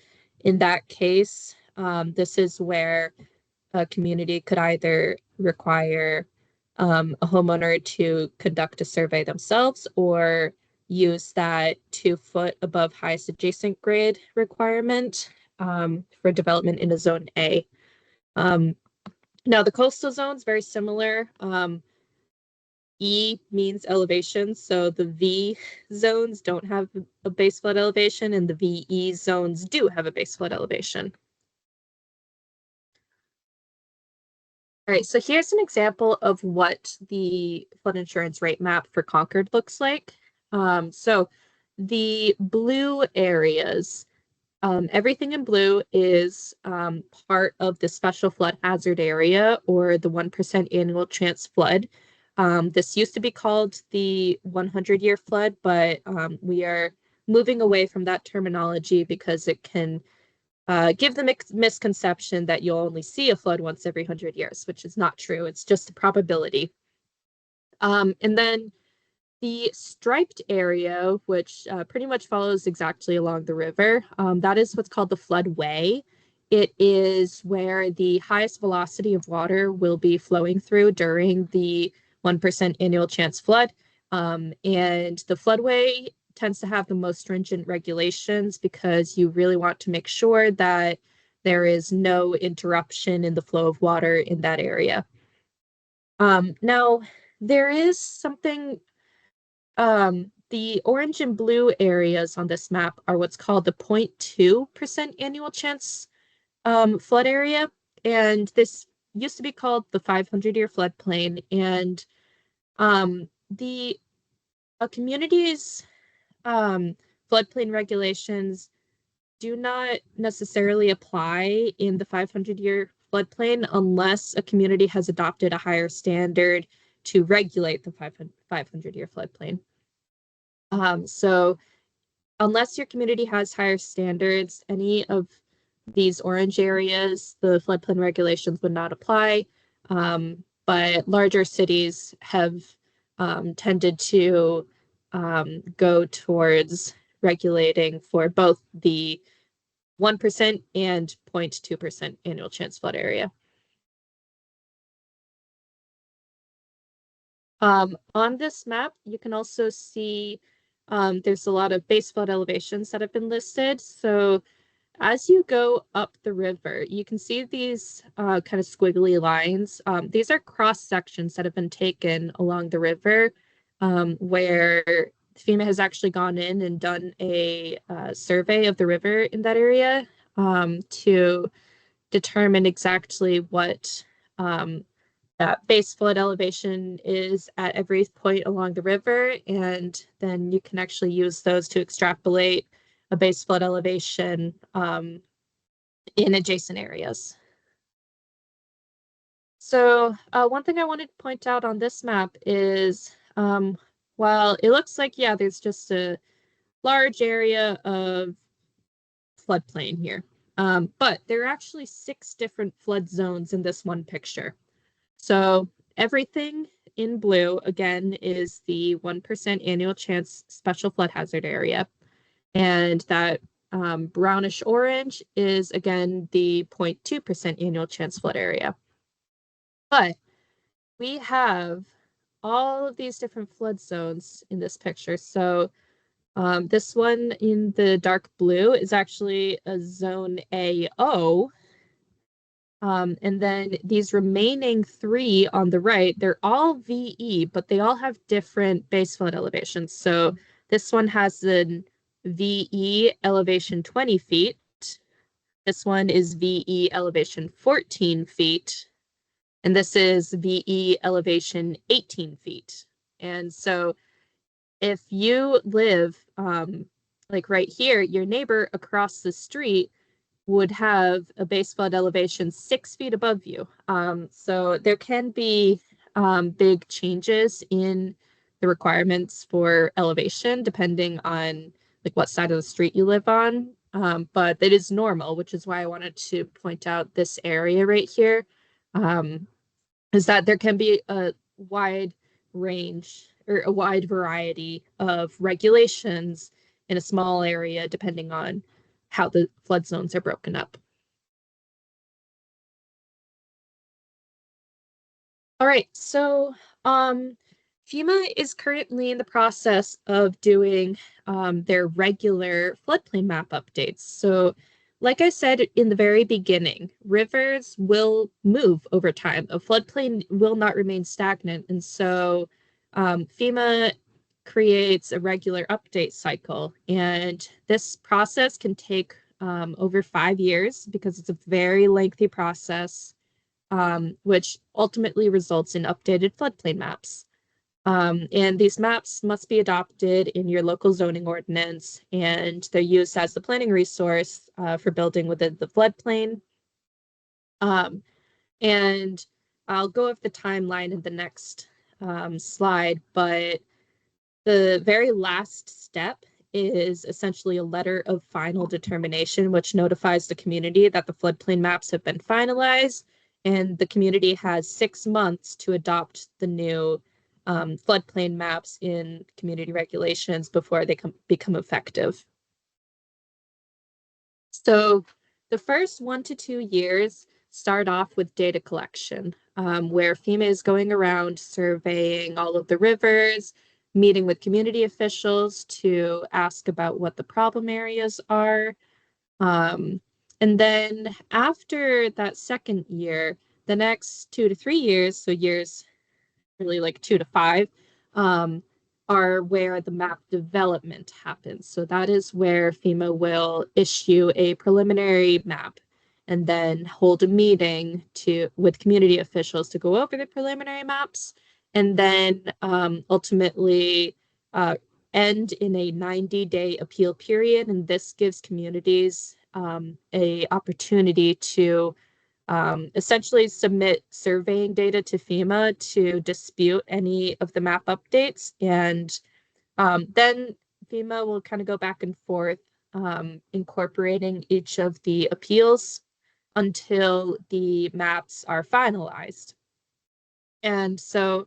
in that case, this is where a community could either require a homeowner to conduct a survey themselves or use that 2 foot above highest adjacent grade requirement for development in a zone A. Now, the coastal zone is very similar. E means elevation, so the V zones don't have a base flood elevation, and the VE zones do have a base flood elevation. All right, so here's an example of what the flood insurance rate map for Concord looks like. So the blue areas, everything in blue is part of the special flood hazard area or the 1% annual chance flood. This used to be called the 100-year flood, but we are moving away from that terminology because it can give the misconception that you'll only see a flood once every 100 years, which is not true. It's just a probability. And then the striped area, which pretty much follows exactly along the river, that is what's called the floodway. It is where the highest velocity of water will be flowing through during the 1% annual chance flood. And the floodway tends to have the most stringent regulations because you really want to make sure that there is no interruption in the flow of water in that area. Now, there is something the orange and blue areas on this map are what's called the 0.2% annual chance flood area. And this used to be called the 500-year floodplain. And the community's floodplain regulations do not necessarily apply in the 500-year floodplain unless a community has adopted a higher standard to regulate the 500-year floodplain. So unless your community has higher standards, any of these orange areas, the floodplain regulations would not apply. But larger cities have tended to go towards regulating for both the 1% and 0.2% annual chance flood area. On this map, you can also see there's a lot of base flood elevations that have been listed. So as you go up the river, you can see these kind of squiggly lines. These are cross sections that have been taken along the river where FEMA has actually gone in and done a survey of the river in that area to determine exactly what that base flood elevation is at every point along the river, and then you can actually use those to extrapolate a base flood elevation in adjacent areas. So one thing I wanted to point out on this map is while it looks like, yeah, there's just a large area of floodplain here, but there are actually 6 different flood zones in this one picture. So everything in blue, again, is the 1% annual chance special flood hazard area. And that brownish orange is, again, the 0.2% annual chance flood area. But we have all of these different flood zones in this picture. So this one in the dark blue is actually a zone AO. And then these remaining 3 on the right, they're all VE, but they all have different base flood elevations. So this one has an VE elevation 20 feet. This one is VE elevation 14 feet. And this is VE elevation 18 feet. And so if you live like right here, your neighbor across the street would have a base flood elevation 6 feet above you. So there can be big changes in the requirements for elevation depending on like what side of the street you live on. But it is normal, which is why I wanted to point out this area right here, is that there can be a wide range or a wide variety of regulations in a small area depending on how the flood zones are broken up. All right, so FEMA is currently in the process of doing their regular floodplain map updates. So, like I said in the very beginning, rivers will move over time. A floodplain will not remain stagnant. And so FEMA creates a regular update cycle, and this process can take over 5 years because it's a very lengthy process, which ultimately results in updated floodplain maps. And these maps must be adopted in your local zoning ordinance, and they're used as the planning resource for building within the floodplain. Um, and I'll go over the timeline in the next slide, but the very last step is essentially a letter of final determination, which notifies the community that the floodplain maps have been finalized, and the community has 6 months to adopt the new floodplain maps in community regulations before they become effective. So the first 1 to 2 years start off with data collection, where FEMA is going around surveying all of the rivers, meeting with community officials to ask about what the problem areas are. Um, and then after that second year, the next 2 to 3 years, so years really like 2 to 5, um, are where the map development happens. So that is where FEMA will issue a preliminary map and then hold a meeting with community officials to go over the preliminary maps, and then ultimately end in a 90-day appeal period. And this gives communities a opportunity to essentially submit surveying data to FEMA to dispute any of the map updates. And then FEMA will kind of go back and forth, incorporating each of the appeals until the maps are finalized. And so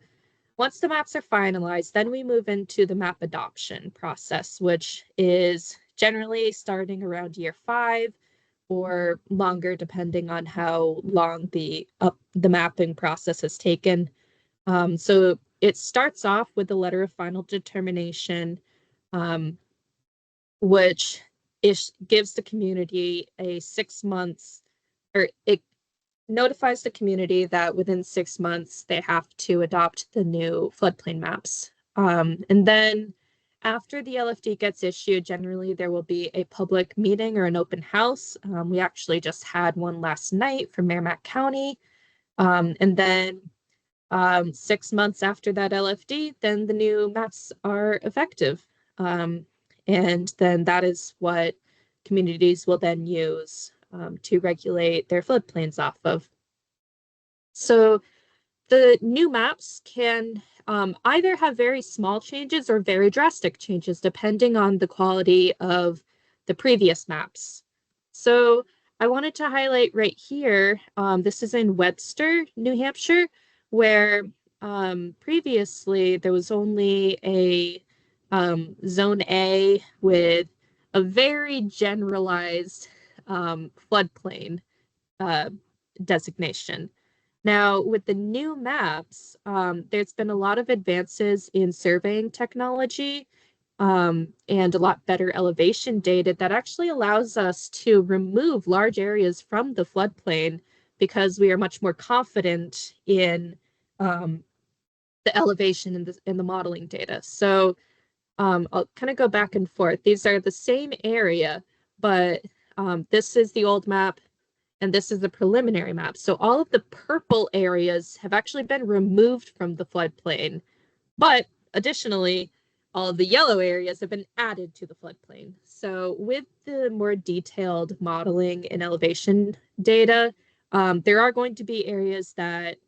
once the maps are finalized, then we move into the map adoption process, which is generally starting around year 5 or longer, depending on how long the mapping process has taken. So it starts off with a letter of final determination, which gives the community a 6 months, or it notifies the community that within 6 months they have to adopt the new floodplain maps. And then after the LFD gets issued, generally there will be a public meeting or an open house. We actually just had one last night for Merrimack County. And then 6 months after that LFD, then the new maps are effective. And then that is what communities will then use to regulate their floodplains off of. So the new maps can either have very small changes or very drastic changes, depending on the quality of the previous maps. So I wanted to highlight right here, this is in Webster, New Hampshire, where previously there was only a Zone A with a very generalized floodplain uh, designation. Now, with the new maps, there's been a lot of advances in surveying technology, and a lot better elevation data that actually allows us to remove large areas from the floodplain because we are much more confident in the elevation in the modeling data. So I'll kind of go back and forth. These are the same area, but this is the old map and this is the preliminary map. So all of the purple areas have actually been removed from the floodplain, but additionally, all of the yellow areas have been added to the floodplain. So with the more detailed modeling and elevation data, there are going to be areas that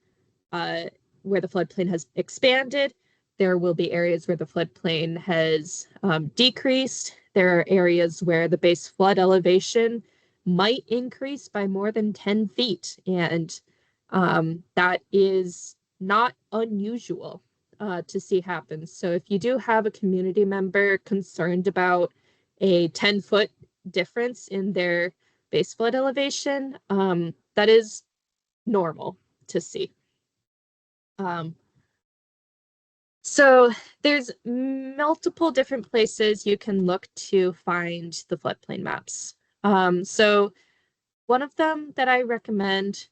where the floodplain has expanded. There will be areas where the floodplain has decreased. There are areas where the base flood elevation might increase by more than 10 feet. And that is not unusual to see happen. So if you do have a community member concerned about a 10-foot difference in their base flood elevation, that is normal to see. So there's multiple different places you can look to find the floodplain maps. So one of them that I recommend,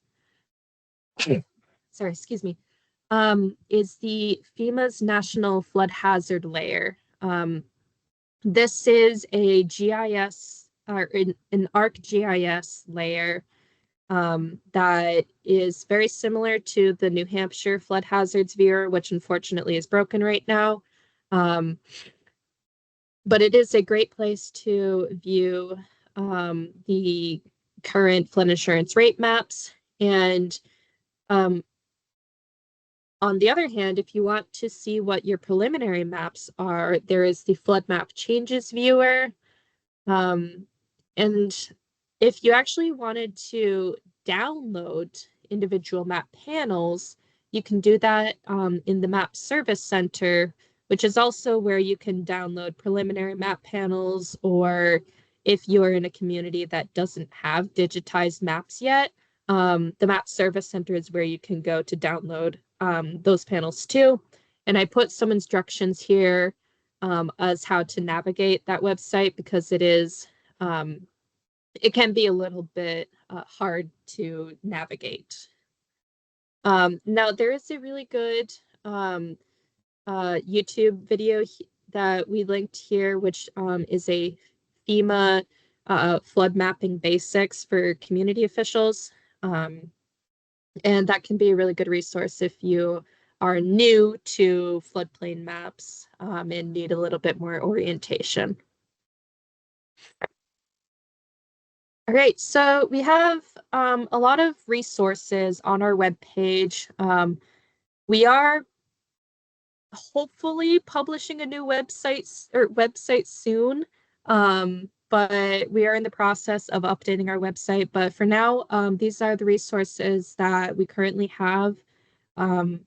sorry, excuse me, is the FEMA's National Flood Hazard Layer. This is a GIS or an ArcGIS layer that is very similar to the New Hampshire Flood Hazards Viewer, which unfortunately is broken right now. But it is a great place to view the current flood insurance rate maps. And on the other hand, if you want to see what your preliminary maps are, there is the flood map changes viewer. And if you actually wanted to download individual map panels, you can do that in the Map Service Center, which is also where you can download preliminary map panels, or if you're in a community that doesn't have digitized maps yet, the Map Service Center is where you can go to download those panels too. And I put some instructions here as how to navigate that website because it can be a little bit hard to navigate. Now, there is a really good YouTube video that we linked here, which is a FEMA flood mapping basics for community officials. And that can be a really good resource if you are new to floodplain maps and need a little bit more orientation. All right, so we have a lot of resources on our webpage. We are hopefully publishing a new website soon, but we are in the process of updating our website. But for now, these are the resources that we currently have on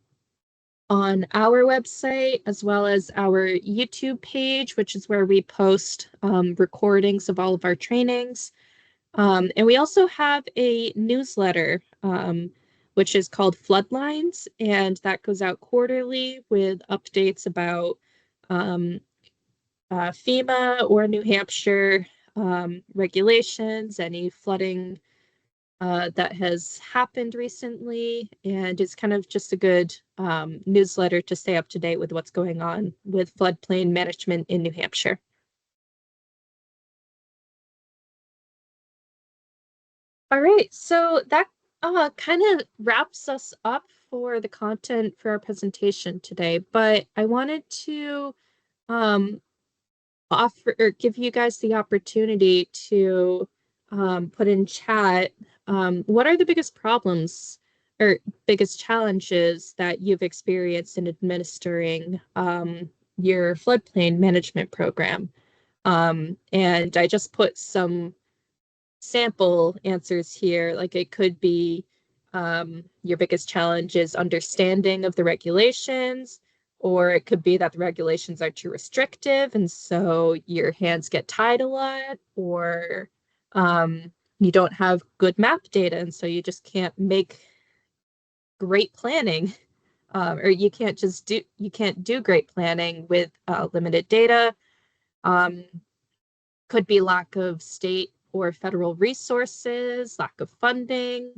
our website, as well as our YouTube page, which is where we post recordings of all of our trainings. And we also have a newsletter, which is called Floodlines, and that goes out quarterly with updates about FEMA or New Hampshire regulations, any flooding that has happened recently, and it's kind of just a good newsletter to stay up to date with what's going on with floodplain management in New Hampshire. All right, so that kind of wraps us up for the content for our presentation today, but I wanted to um, offer or give you guys the opportunity to put in chat what are the biggest problems or biggest challenges that you've experienced in administering your floodplain management program. And I just put some sample answers here. Like it could be your biggest challenge is understanding of the regulations, or it could be that the regulations are too restrictive and so your hands get tied a lot, or you don't have good map data and so you just can't make great planning. Or you can't do great planning with limited data. Could be lack of state or federal resources, lack of funding,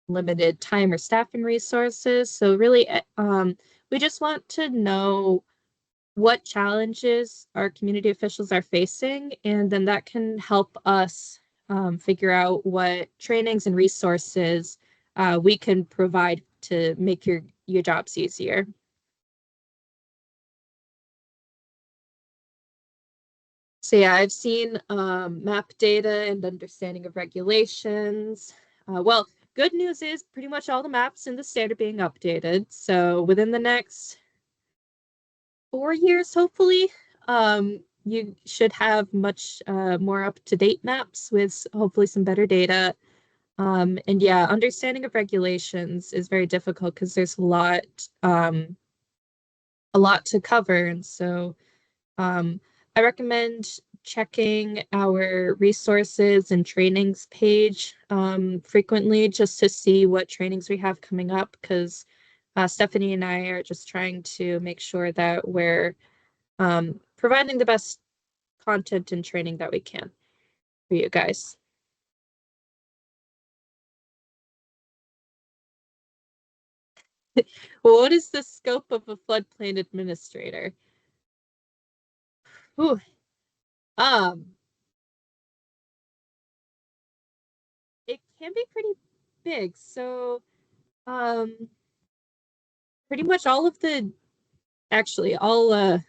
limited time or staffing resources. So really, we just want to know what challenges our community officials are facing, and then that can help us figure out what trainings and resources we can provide to make your jobs easier. So yeah, I've seen map data and understanding of regulations. Well, good news is pretty much all the maps in the state are being updated. So within the next 4 years, hopefully, you should have much more up-to-date maps with hopefully some better data. And yeah, understanding of regulations is very difficult because there's a lot to cover. And so I recommend checking our resources and trainings page frequently just to see what trainings we have coming up, because Stephanie and I are just trying to make sure that we're providing the best content and training that we can for you guys. Well, what is the scope of a floodplain administrator? Whew. Um, it can be pretty big. So, um, pretty much all of the, actually, I'll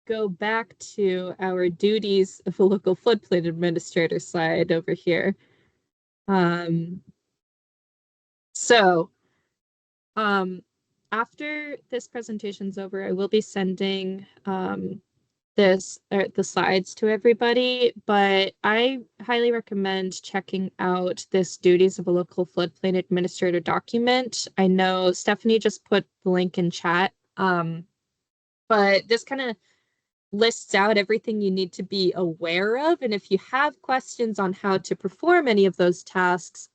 go back to our duties of a local floodplain administrator slide over here. Um, so, um, after this presentation's over, I will be sending the slides to everybody, but I highly recommend checking out this Duties of a Local Floodplain Administrator document. I know Stephanie just put the link in chat, but this kind of lists out everything you need to be aware of. And if you have questions on how to perform any of those tasks,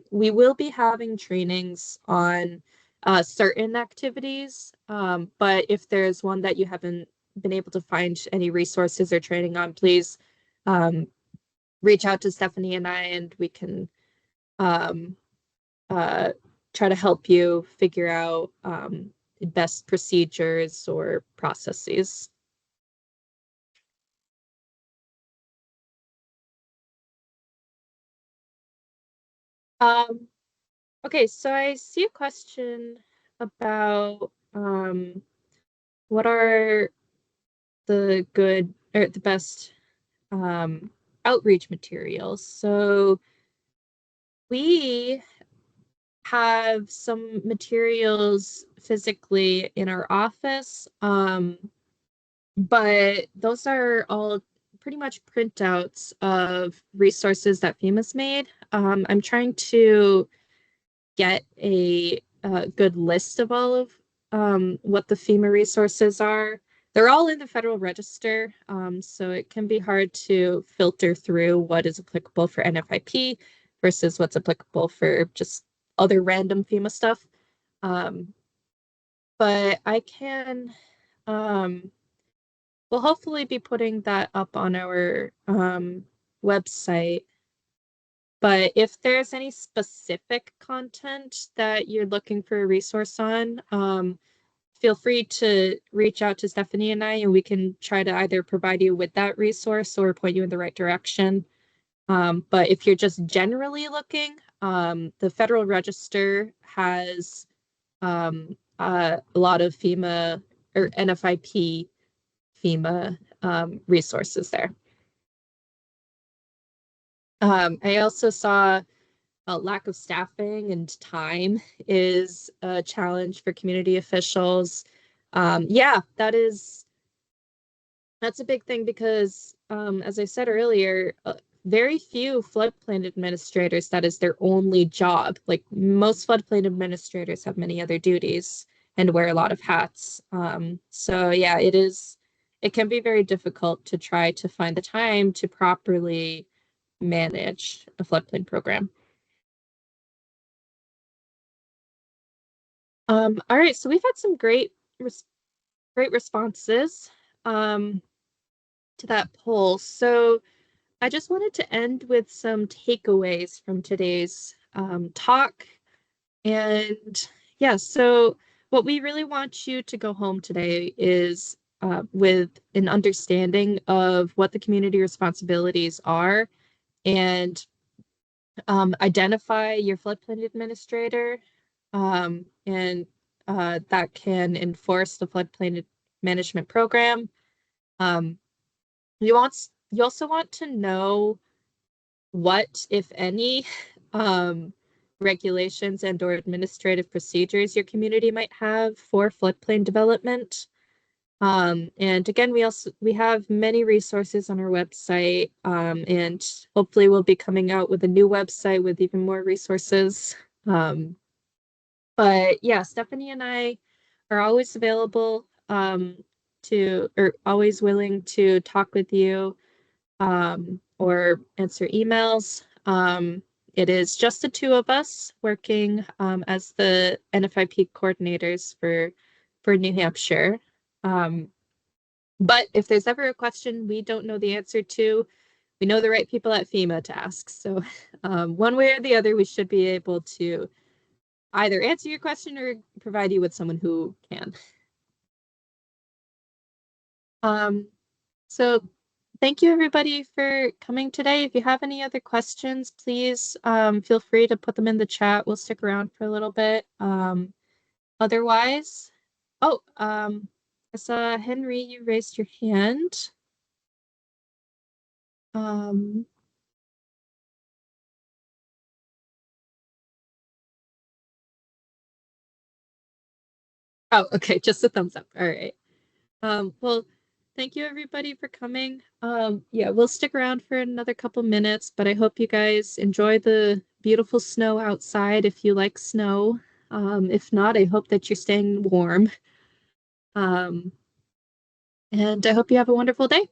we will be having trainings on certain activities. But if there's one that you haven't been able to find any resources or training on, please um, reach out to Stephanie and I, and we can um, uh, try to help you figure out best procedures or processes. Um, Okay, so I see a question about what are the good or the best um, outreach materials. So we have some materials physically in our office, but those are all pretty much printouts of resources that FEMA's made. I'm trying to get a good list of all of what the FEMA resources are. They're all in the Federal Register, so it can be hard to filter through what is applicable for NFIP versus what's applicable for just other random FEMA stuff. Um, but I can, um, we'll hopefully be putting that up on our website. But if there's any specific content that you're looking for a resource on, feel free to reach out to Stephanie and I, and we can try to either provide you with that resource or point you in the right direction. But if you're just generally looking, the Federal Register has a lot of FEMA or NFIP FEMA resources there. I also saw lack of staffing and time is a challenge for community officials. Yeah, that's a big thing because, as I said earlier, very few floodplain administrators, that is their only job. Like most floodplain administrators have many other duties and wear a lot of hats. So yeah, it can be very difficult to try to find the time to properly manage a floodplain program. All right, so we've had some great responses um, to that poll. So I just wanted to end with some takeaways from today's talk. And yeah, so what we really want you to go home today is with an understanding of what the community responsibilities are and identify your floodplain administrator, and that can enforce the floodplain management program. Um, you also want to know what, if any, um, regulations and or administrative procedures your community might have for floodplain development. And again, we have many resources on our website, and hopefully we'll be coming out with a new website with even more resources. But yeah, Stephanie and I are always available or always willing to talk with you or answer emails. It is just the two of us working as the NFIP coordinators for New Hampshire. Um, but if there's ever a question we don't know the answer to, we know the right people at FEMA to ask. So one way or the other, we should be able to either answer your question or provide you with someone who can. Um, so thank you everybody for coming today. If you have any other questions, please feel free to put them in the chat. We'll stick around for a little bit. Otherwise, oh, I saw Henry, you raised your hand. Um, oh, okay, just a thumbs up. All right. Well, thank you everybody for coming. Yeah, we'll stick around for another couple minutes, but I hope you guys enjoy the beautiful snow outside if you like snow. If not, I hope that you're staying warm. Um, and I hope you have a wonderful day.